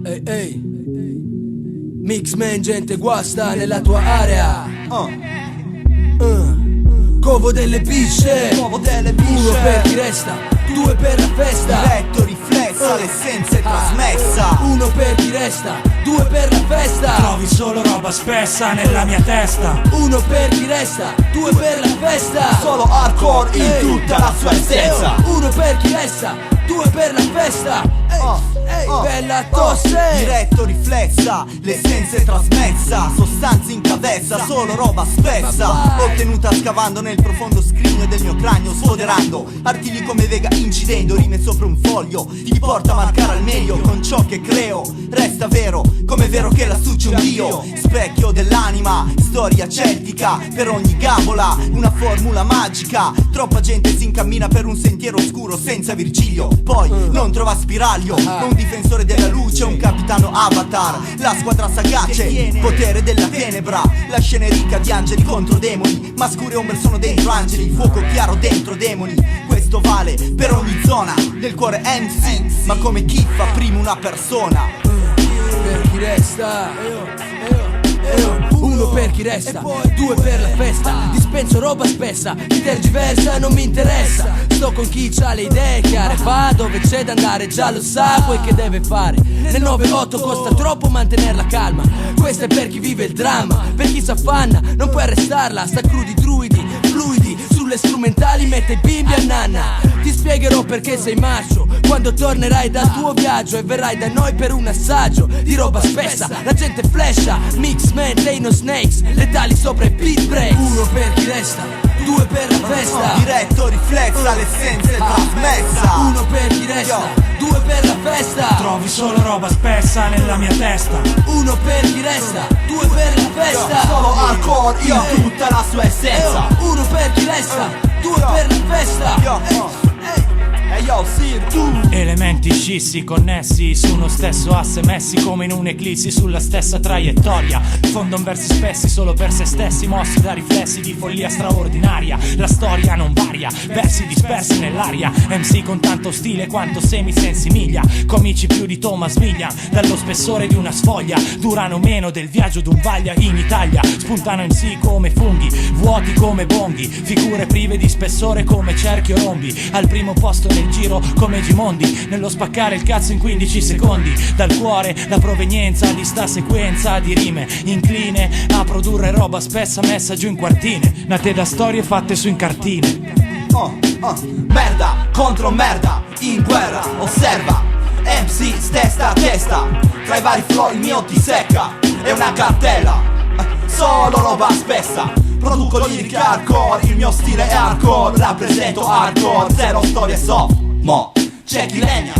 Ehi, ehi, Mixman, gente guasta nella tua area. Covo delle bisce, Covo delle bisce. Uno per chi resta, due per la festa. Diretto, riflessa, l'essenza è trasmessa. Uno per chi resta, due per la festa. Trovi solo roba spessa nella mia testa. Uno per chi resta, due per la festa. Solo hardcore in tutta la sua essenza. Uno per chi resta, due per la festa. Bella tosse. Diretto, riflessa, l'essenza è trasmessa. Sostanza in cavezza, solo roba spessa. Ottenuta scavando nel profondo scrigno del mio cranio, sfoderando artigli come Vega, incidendo rime sopra un foglio. Ti porta a marcare al meglio con ciò che creo. Resta vero, come è vero che lassù c'è un dio. Specchio dell'anima, storia celtica. Per ogni gabola, una formula magica. Troppa gente si incammina per un sentiero oscuro senza Virgilio. Poi non trova spiraglio, un difensore della luce, un capitano avatar. La squadra sagace, potere della tenebra. La scena è ricca di angeli contro demoni. Ma scure ombre sono dentro angeli, fuoco chiaro dentro demoni. Questo vale per ogni zona del cuore MC, ma come chi fa prima una persona. Per chi resta, uno per chi resta, due per la festa. Dispenso roba spessa, chi tergiversa non mi interessa. Sto con chi c'ha le idee chiare, va dove c'è da andare, già lo sa quel che deve fare. Nel 9-8 costa troppo mantenere la calma. Questo è per chi vive il dramma, per chi s'affanna, non puoi arrestarla. Sta crudi druidi, fluidi, sulle strumentali mette i bimbi a nanna. Ti spiegherò perché sei macio, quando tornerai dal tuo viaggio e verrai da noi per un assaggio di roba spessa. La gente flasha, Mixman, Dano Snakes, letali sopra i beat breaks. Uno per chi resta, due per la festa. Diretto, riflessa, l'essenza è trasmessa. Uno per chi resta, due per la festa. Trovi solo roba spessa nella mia testa. Uno per chi resta, due per la festa. Solo hardcore in tutta la sua essenza. Uno per chi resta, due per la festa. Hey yo, Sir, tu. Elementi scissi connessi su uno stesso asse, messi come in un'eclissi sulla stessa traiettoria. Fondon versi spessi solo per se stessi, mossi da riflessi di follia straordinaria. La storia non varia, versi dispersi nell'aria. MC con tanto stile quanto semi sensimiglia. Comici più di Thomas Millian, dallo spessore di una sfoglia. Durano meno del viaggio d'un vaglia in Italia. Spuntano in sì come funghi, vuoti come bonghi. Figure prive di spessore come cerchi o rombi. Al primo posto nel giro come Gimondi, nello spaccare il cazzo in 15 secondi. Dal cuore la provenienza di sta sequenza di rime, incline a produrre roba spessa messa giù in quartine, nate da storie fatte su incartine. Merda contro merda, in guerra, osserva. MC testa a testa, tra i vari flow il mio ti secca. È una cartella, solo roba spessa. Produco liriche hardcore, il mio stile è hardcore. Rappresento hardcore, zero storie soft. Mo, c'è chi legna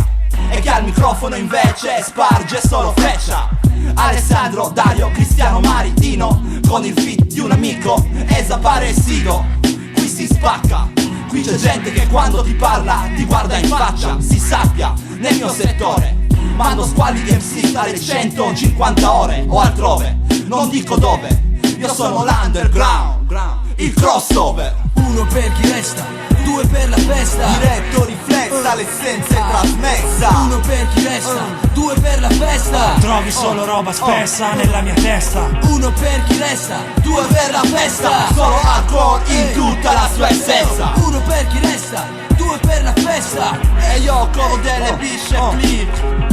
e chi al microfono invece sparge solo freccia. Alessandro, Dario, Cristiano, Maritino, con il feat di un amico desaparecido. Qui si spacca, qui c'è gente che quando ti parla ti guarda in faccia. Si sappia, nel mio settore mando squali di MC dalle 150 ore o altrove, non dico dove. Io sono l'underground, il crossover. Uno per chi resta, due per la festa. Diretto, riflessa, l'essenza è trasmessa. Uno per chi resta, due per la festa. Trovi solo roba spessa nella mia testa. Uno per chi resta, due per la festa. Solo hardcore in tutta la sua essenza. Uno per chi resta, due per la festa. E io covo delle bisce, clip.